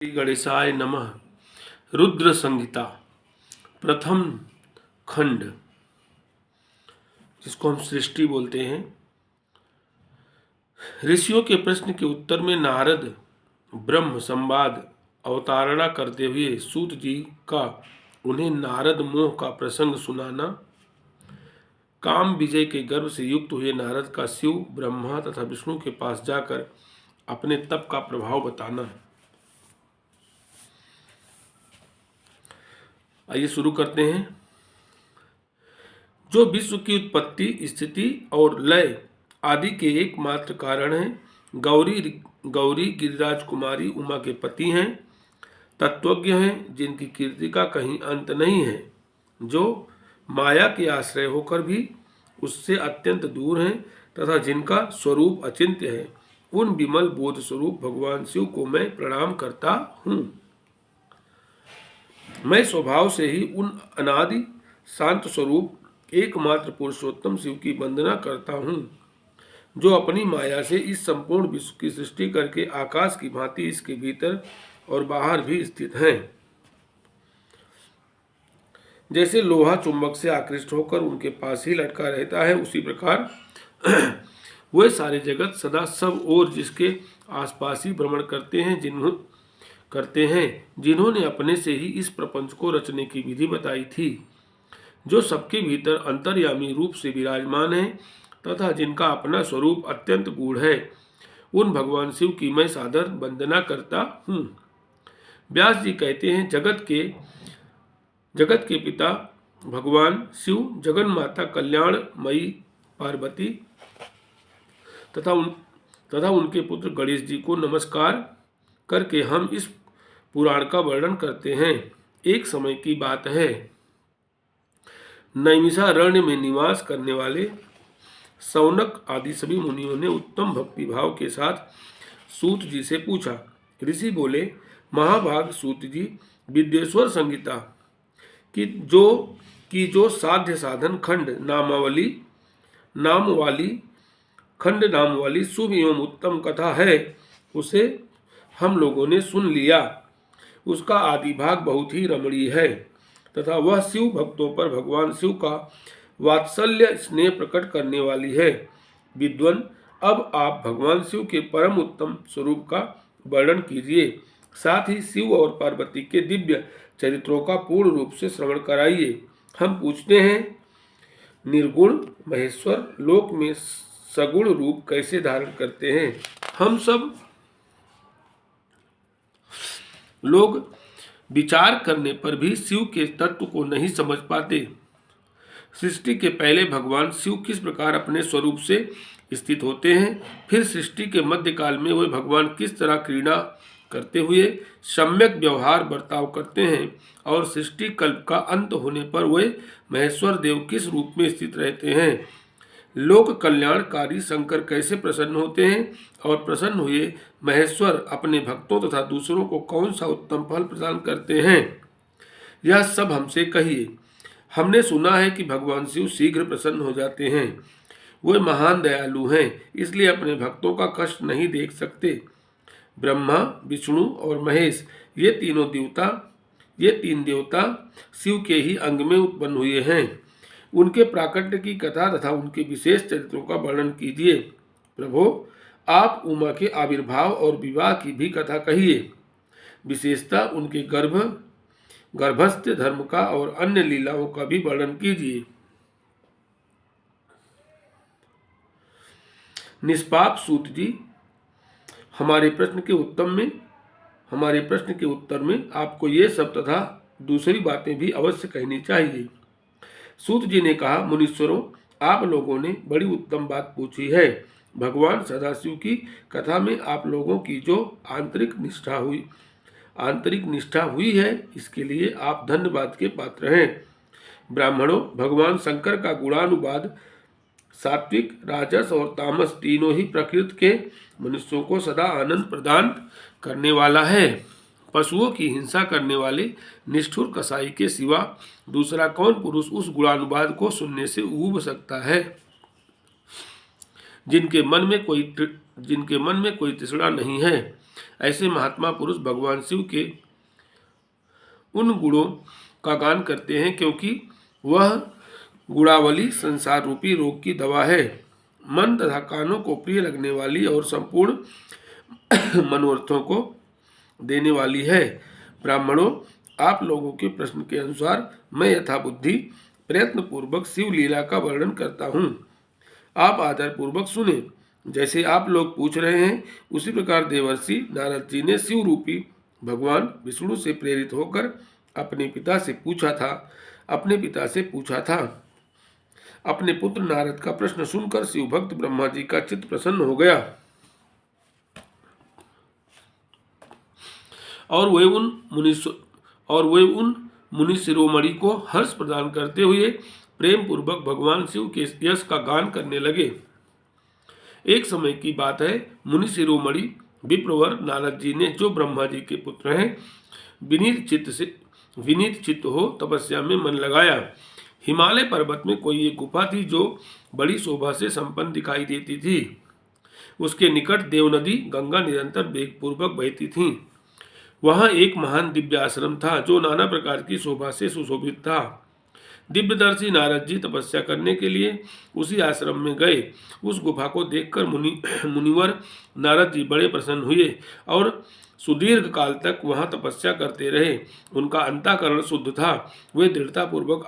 श्री गणेशाय नमः। रुद्र संहिता प्रथम खंड, जिसको हम सृष्टि बोलते हैं। ऋषियों के प्रश्न के उत्तर में नारद ब्रह्म संवाद अवतारणा करते हुए सूत जी का उन्हें नारद मोह का प्रसंग सुनाना, काम विजय के गर्व से युक्त हुए नारद का शिव ब्रह्मा तथा विष्णु के पास जाकर अपने तप का प्रभाव बताना। आइए शुरू करते हैं। जो विश्व की उत्पत्ति, स्थिति और लय आदि के एकमात्र कारण हैं, गौरी गिरिराज कुमारी उमा के पति हैं, तत्वज्ञ हैं, जिनकी कीर्ति का कहीं अंत नहीं है, जो माया के आश्रय होकर भी उससे अत्यंत दूर हैं तथा जिनका स्वरूप अचिंत्य है, उन विमल बोध स्वरूप भगवान शिव को मैं प्रणाम करता हूँ। मैं स्वभाव से ही उन अनादि शांत स्वरूप एकमात्र पुरुषोत्तम शिव की वंदना करता हूँ, जो अपनी माया से इस संपूर्ण विश्व की सृष्टि करके आकाश की भांति इसके भीतर और बाहर भी स्थित हैं। जैसे लोहा चुंबक से आकृष्ट होकर उनके पास ही लटका रहता है, उसी प्रकार वे सारे जगत सदा सब ओर जिसके आसपास ही भ्रमण करते हैं, जिन्होंने अपने से ही इस प्रपंच को रचने की विधि बताई थी, जो सबके भीतर अंतर्यामी रूप से विराजमान है तथा जिनका अपना स्वरूप अत्यंत गूढ़ है, उन भगवान शिव की मैं सादर वंदना करता हूँ। व्यास जी कहते हैं, जगत के पिता भगवान शिव, जगन माता कल्याणमयी पार्वती तथा उनके पुत्र गणेश जी को नमस्कार करके हम इस पुराण का वर्णन करते हैं। एक समय की बात है, नैमिषारण्य में निवास करने वाले सौनक आदि सभी मुनियों ने उत्तम भक्ति भाव के साथ सूत जी से पूछा। ऋषि बोले, महाभाग सूत जी, विद्येश्वर संहिता की जो साध्य साधन खंड नाम वाली शुभ एवं उत्तम कथा है, उसे हम लोगों ने सुन लिया। उसका आदि भाग बहुत ही रमणीय है तथा वह शिव भक्तों पर भगवान शिव का वात्सल्य स्नेह प्रकट करने वाली है। विद्वन, अब आप भगवान शिव के परम उत्तम स्वरूप का वर्णन कीजिए, साथ ही शिव और पार्वती के दिव्य चरित्रों का पूर्ण रूप से श्रवण कराइए। हम पूछते हैं, निर्गुण महेश्वर लोक में सगुण रूप कैसे धारण करते हैं? हम सब लोग विचार करने पर भी शिव के तत्व को नहीं समझ पाते। सृष्टि के पहले भगवान शिव किस प्रकार अपने स्वरूप से स्थित होते हैं, फिर सृष्टि के मध्यकाल में वे भगवान किस तरह क्रीड़ा करते हुए सम्यक व्यवहार बर्ताव करते हैं, और सृष्टि कल्प का अंत होने पर वे महेश्वर देव किस रूप में स्थित रहते हैं, लोक कल्याणकारी शंकर कैसे प्रसन्न होते हैं, और प्रसन्न हुए महेश्वर अपने भक्तों तथा दूसरों को कौन सा उत्तम फल प्रदान करते हैं, यह सब हमसे कहिए। हमने सुना है कि भगवान शिव शीघ्र प्रसन्न हो जाते हैं। वे महान दयालु हैं, इसलिए अपने भक्तों का कष्ट नहीं देख सकते। ब्रह्मा, विष्णु और महेश ये तीन देवता शिव के ही अंग में उत्पन्न हुए हैं। उनके प्राकट्य की कथा तथा उनके विशेष चरित्रों का वर्णन कीजिए। प्रभो, आप उमा के आविर्भाव और विवाह की भी कथा कहिए। विशेषतः उनके गर्भस्थ धर्म का और अन्य लीलाओं का भी वर्णन कीजिए। निष्पाप सूत जी, हमारे प्रश्न के उत्तर में आपको ये सब तथा दूसरी बातें भी अवश्य कहनी चाहिए। सूत जी ने कहा, मुनीश्वरों, आप लोगों ने बड़ी उत्तम बात पूछी है। भगवान सदाशिव की कथा में आप लोगों की जो आंतरिक निष्ठा हुई है, इसके लिए आप धन्यवाद के पात्र हैं। ब्राह्मणों, भगवान शंकर का गुणानुवाद सात्विक, राजस और तामस तीनों ही प्रकृति के मनुष्यों को सदा आनंद प्रदान करने वाला है। पशुओं की हिंसा करने वाले निष्ठुर कसाई के सिवा दूसरा कौन पुरुष उस गुणानुवाद को सुनने से ऊब सकता है? जिनके मन में कोई तृष्णा नहीं है, ऐसे महात्मा पुरुष भगवान शिव के उन गुणों का गान करते हैं क्योंकि वह गुणावली संसार रूपी रोग की दवा है। मन तथा कानों को प्रिय लगने वाली और संपूर्ण मनोरथों को देने वाली है। ब्राह्मणों, आप लोगों के प्रश्न के अनुसार मैं यथाबुद्धि प्रयत्न पूर्वक शिव लीला का वर्णन करता हूँ। आप आदर पूर्वक सुने। जैसे आप लोग पूछ रहे हैं उसी प्रकार देवर्षि नारद जी ने शिव रूपी भगवान विष्णु से प्रेरित होकर अपने पिता से पूछा था। अपने पुत्र नारद का प्रश्न सुनकर शिव भक्त ब्रह्मा जी का चित्त प्रसन्न हो गया और वे उन मुनि शिरोमणि को हर्ष प्रदान करते हुए प्रेम पूर्वक भगवान शिव के यश का गान करने लगे। एक समय की बात है, मुनि शिरोमणि विप्रवर नारद जी ने, जो ब्रह्मा जी के पुत्र हैं, विनीत चित्त हो तपस्या में मन लगाया। हिमालय पर्वत में कोई एक गुफा थी जो बड़ी शोभा से संपन्न दिखाई देती थी। उसके निकट देवनदी गंगा निरंतर वेगपूर्वक बहती थी। वहाँ एक महान दिव्य आश्रम था जो नाना प्रकार की शोभा से सुशोभित था। दिव्यदर्शी नारद जी तपस्या करने के लिए उसी आश्रम में गए। उस गुफा को देखकर मुनिवर नारद जी बड़े प्रसन्न हुए और सुदीर्घ काल तक वहाँ तपस्या करते रहे। उनका अंतःकरण शुद्ध था। वे दृढ़तापूर्वक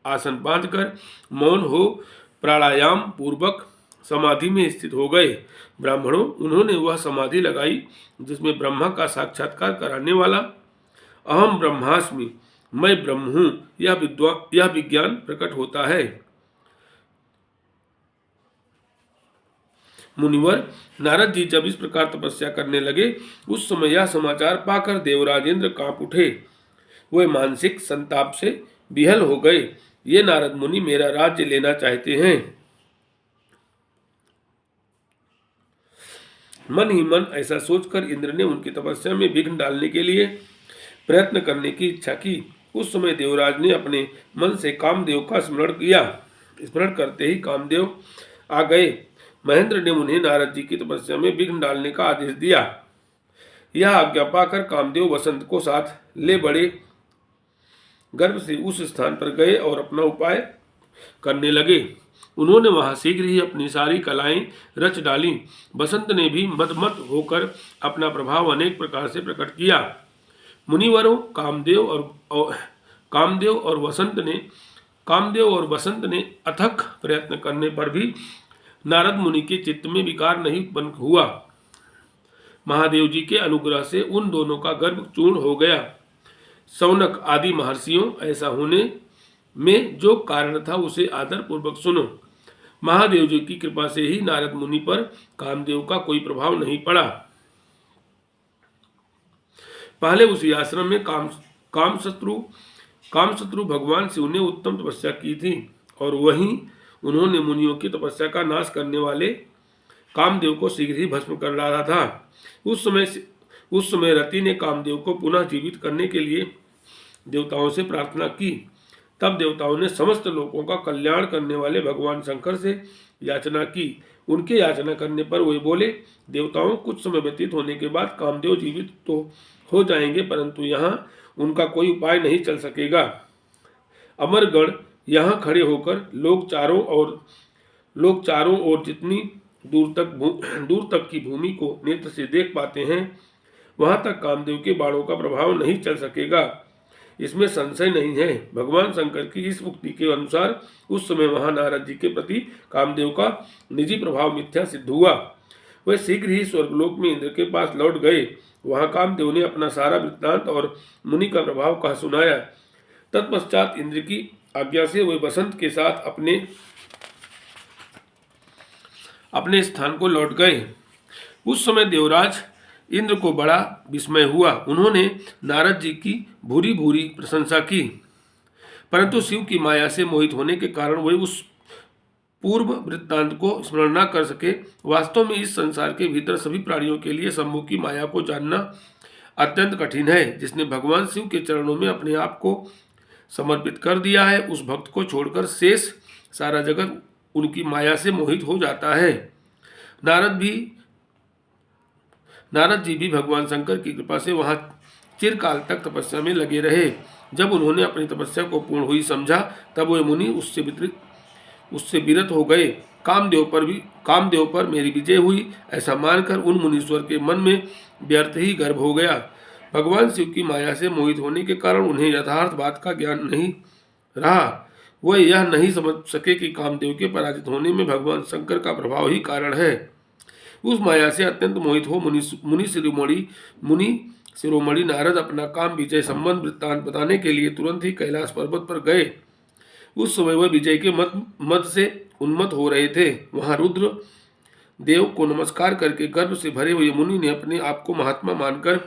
आसन बांधकर मौन हो प्राणायाम पूर्वक समाधि में स्थित हो गए। ब्राह्मणों, उन्होंने वह समाधि लगाई जिसमें ब्रह्मा का साक्षात्कार कराने वाला अहम ब्रह्मास्मि, मैं ब्रह्म हूँ, यह विज्ञान प्रकट होता है। मुनिवर नारद जी जब इस प्रकार तपस्या करने लगे उस समय यह समाचार पाकर देवराजेंद्र कांप उठे। वे मानसिक संताप से विहल हो गए। ये नारद मुनि मेरा राज्य लेना चाहते हैं। मन ही मन ऐसा सोचकर इंद्र ने उनकी तपस्या में विघ्न डालने के लिए प्रयत्न करने की इच्छा की। उस समय देवराज ने अपने मन से कामदेव का स्मरण किया। स्मरण करते ही कामदेव आ गए। महेंद्र ने उन्हें नारद जी की तपस्या में विघ्न डालने का आदेश दिया। यह आज्ञा पाकर कामदेव वसंत को साथ ले बड़े गर्व से उस स्थान पर गए और अपना उपाय करने लगे। उन्होंने वहां शीघ्र ही अपनी सारी कलाएं रच डाली। वसंत ने भी मदमत होकर अपना प्रभाव अनेक प्रकार से प्रकट किया। मुनिवरों, कामदेव और वसंत ने अथक प्रयत्न करने पर भी नारद मुनि के चित्त में विकार नहीं उत्पन्न हुआ। महादेव जी के अनुग्रह से उन दोनों का गर्भ चूर्ण हो गया। शौनक आदि महर्षियों, ऐसा होने में जो कारण था उसे आदर पूर्वक सुनो। महादेव जी की कृपा से ही नारद मुनि पर कामदेव का कोई प्रभाव नहीं पड़ा। पहले उसी आश्रम में कामशत्रु भगवान शिव ने उत्तम तपस्या की थी और वहीं उन्होंने मुनियों की तपस्या का नाश करने वाले कामदेव को शीघ्र ही भस्म कर डाला था। उस समय रति ने कामदेव को पुनः जीवित करने के लिए देवताओं से प्रार्थना की। तब देवताओं ने समस्त लोगों का कल्याण करने वाले भगवान शंकर से याचना की। उनके याचना करने पर वे बोले, देवताओं, कुछ समय व्यतीत होने के बाद कामदेव जीवित तो हो जाएंगे, परंतु यहाँ उनका कोई उपाय नहीं चल सकेगा। अमरगण यहाँ खड़े होकर लोग चारों ओर जितनी दूर तक की भूमि को नेत्र से देख पाते हैं, वहाँ तक कामदेव के बाणों का प्रभाव नहीं चल सकेगा, इसमें संशय नहीं है। भगवान शंकर की इस उक्ति के अनुसार उस समय वहां नारद जी के प्रति कामदेव का निजी प्रभाव मिथ्या सिद्ध हुआ। वे शीघ्र ही स्वर्गलोक में इंद्र के पास लौट गए। वहां कामदेव ने अपना सारा वृत्तांत और मुनि का प्रभाव कहा सुनाया। तत्पश्चात इंद्र की आज्ञा से वे वसंत के साथ अपने स्थान को लौट गए। उस समय देवराज इंद्र को बड़ा विस्मय हुआ। उन्होंने नारद जी की भूरी भूरी प्रशंसा की, परंतु शिव की माया से मोहित होने के कारण वे उस पूर्व वृत्तांत को स्मरण न कर सके। वास्तव में इस संसार के भीतर सभी प्राणियों के लिए शंभु की माया को जानना अत्यंत कठिन है। जिसने भगवान शिव के चरणों में अपने आप को समर्पित कर दिया है, उस भक्त को छोड़कर शेष सारा जगत उनकी माया से मोहित हो जाता है। नारद जी भी भगवान शंकर की कृपा से वहां चिरकाल तक तपस्या में लगे रहे। जब उन्होंने अपनी तपस्या को पूर्ण हुई समझा तब वे मुनि उससे विरत हो गए। कामदेव पर मेरी विजय हुई ऐसा मानकर उन मुनीश्वर के मन में व्यर्थ ही गर्व हो गया। भगवान शिव की माया से मोहित होने के कारण उन्हें यथार्थ बात का ज्ञान नहीं रहा। वह यह नहीं समझ सके कि कामदेव के पराजित होने में भगवान शंकर का प्रभाव ही कारण है। उस माया से अत्यंत मोहित हो मुनि शिरोमणि नारद अपना काम विजय संबंध वृत्तांत बताने के लिए तुरंत ही कैलाश पर्वत पर गए। उस समय वह विजय के मद से उन्मत्त हो रहे थे। वहां रुद्र देव को नमस्कार करके गर्व से भरे हुए मुनि ने अपने आप को महात्मा मानकर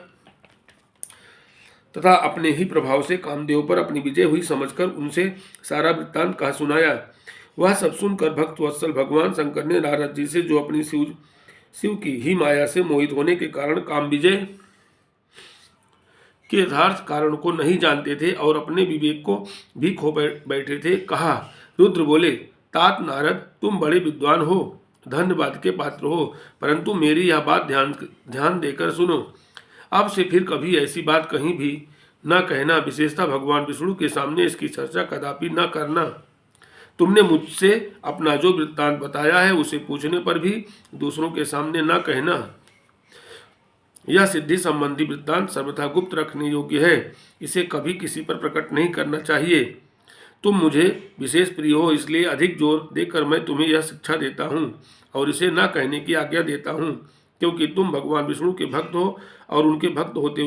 तथा अपने ही प्रभाव से कामदेव पर अपनी विजय हुई समझकर उनसे सारा वृत्तांत कहा सुनाया। वह सब सुनकर भक्त वत्सल भगवान शंकर ने नारद जी से, जो अपनी शिव की ही माया से मोहित होने के कारण काम विजय के यथार्थ कारण को नहीं जानते थे और अपने विवेक को भी खो बैठे थे, कहा। रुद्र बोले, तात नारद, तुम बड़े विद्वान हो, धन्यवाद के पात्र हो, परंतु मेरी यह बात ध्यान देकर सुनो। अब से फिर कभी ऐसी बात कहीं भी न कहना, विशेषतः भगवान विष्णु के सामने इसकी चर्चा कदापि न करना। तुमने मुझसे अपना जो वृत्तांत बताया है उसे पूछने पर भी दूसरों के सामने न कहना। यह सिद्धि संबंधी वृत्तांत सर्वथा गुप्त रखने योग्य है, इसे कभी किसी पर प्रकट नहीं करना चाहिए। तुम मुझे विशेष प्रिय हो, इसलिए अधिक जोर देकर मैं तुम्हें यह शिक्षा देता हूँ और इसे न कहने की आज्ञा देता हूँ, क्योंकि तुम भगवान विष्णु के भक्त हो और उनके भक्त होते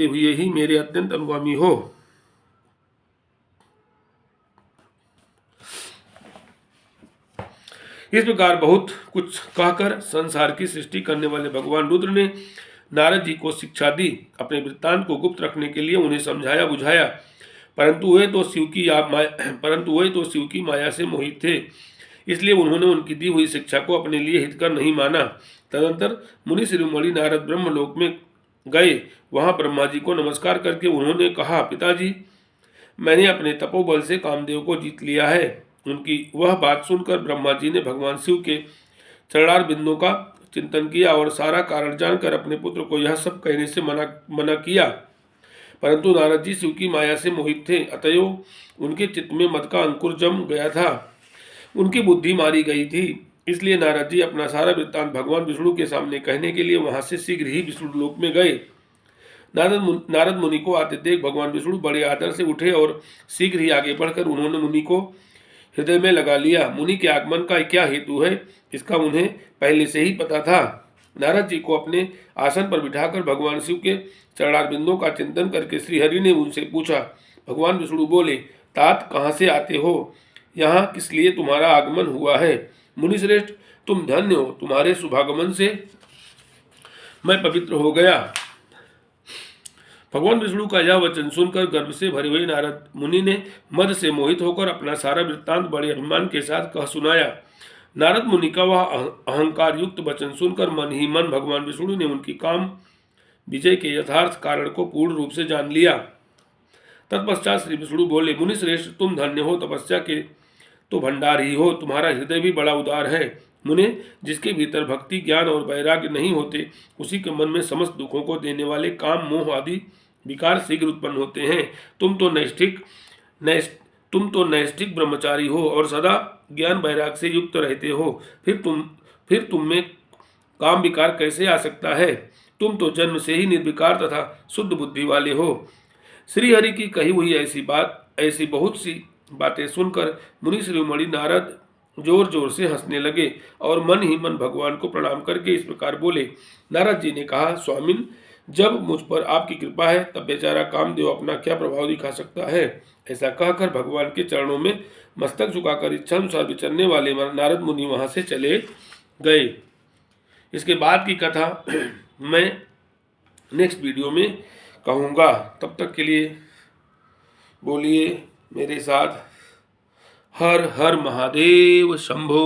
हुए ही मेरे अत्यंत अनुगामी हो। इस प्रकार बहुत कुछ कहकर संसार की सृष्टि करने वाले भगवान रुद्र ने नारद जी को शिक्षा दी। अपने वृत्तांत को गुप्त रखने के लिए उन्हें समझाया बुझाया, परंतु वे तो शिव की माया से मोहित थे, इसलिए उन्होंने उनकी दी हुई शिक्षा को अपने लिए हितकर नहीं माना। तदंतर मुनि शिरोमणि नारद ब्रह्मलोक में गए। वहां ब्रह्मा जी को नमस्कार करके उन्होंने कहा, पिताजी, मैंने अपने तपोबल से कामदेव को जीत लिया है। उनकी वह बात सुनकर ब्रह्मा जी ने भगवान शिव के चरणार बिंदु का चिंतन किया और सारा कारण जानकर अपने पुत्र को यह सब कहने से मना किया, परंतु नारद जी शिव की माया से मोहित थे, अतएव उनके चित्त में मद का अंकुर जम गया था, उनकी बुद्धि मारी गई थी। इसलिए नारद जी अपना सारा वृत्तांत भगवान विष्णु के सामने कहने के लिए वहां से शीघ्र ही विष्णु लोक में गए। नारद मुनि को आते देख भगवान विष्णु बड़े आदर से उठे और शीघ्र ही आगे बढ़कर उन्होंने मुनि को हृदय में लगा लिया। मुनि के आगमन का क्या हेतु है, इसका उन्हें पहले से ही पता था। नारद जी को अपने आसन पर बिठाकर भगवान शिव के चरणार बिंदुओं का चिंतन करके श्रीहरि ने उनसे पूछा। भगवान विष्णु बोले, तात, कहाँ से आते हो? यहाँ किस लिए तुम्हारा आगमन हुआ है? मुनिश्रेष्ठ, तुम धन्य हो, तुम्हारे शुभागमन से मैं पवित्र हो गया। भगवान विष्णु का यह वचन सुनकर गर्व से भरे हुए नारद मुनि ने मद से मोहित होकर अपना सारा वृत्तांत बड़े अभिमान के साथ कह सुनाया। नारद मुनि का वह अहंकार युक्त वचन सुनकर मन ही मन भगवान विष्णु ने उनकी काम विजय के यथार्थ कारण को पूर्ण रूप से जान लिया। तत्पश्चात श्री विष्णु बोले, मुनिश्रेष्ठ, तुम धन्य हो, तपस्या के तो भंडार ही हो, तुम्हारा हृदय भी बड़ा उदार है। मुने, जिसके भीतर भक्ति, ज्ञान और वैराग्य नहीं होते, उसी के मन में समस्त दुखों को देने वाले काम, मोह आदि विकार शीघ्र उत्पन्न होते हैं। तुम तो नैष्ठिक ब्रह्मचारी हो और सदा ज्ञान वैराग्य से युक्त रहते हो, फिर तुम में काम विकार कैसे आ सकता है? तुम तो जन्म से ही निर्विकार तथा शुद्ध बुद्धि वाले हो। श्रीहरि की कही हुई ऐसी बहुत सी बातें सुनकर मुनि शिरोमणि नारद जोर जोर से हंसने लगे और मन ही मन भगवान को प्रणाम करके इस प्रकार बोले। नारद जी ने कहा, स्वामिन, जब मुझ पर आपकी कृपा है तब बेचारा कामदेव अपना क्या प्रभाव दिखा सकता है? ऐसा कहकर भगवान के चरणों में मस्तक झुकाकर इच्छानुसार विचरने वाले नारद मुनि वहां से चले गए। इसके बाद की कथा मैं नेक्स्ट वीडियो में कहूँगा। तब तक के लिए बोलिए मेरे साथ, हर हर महादेव शंभो।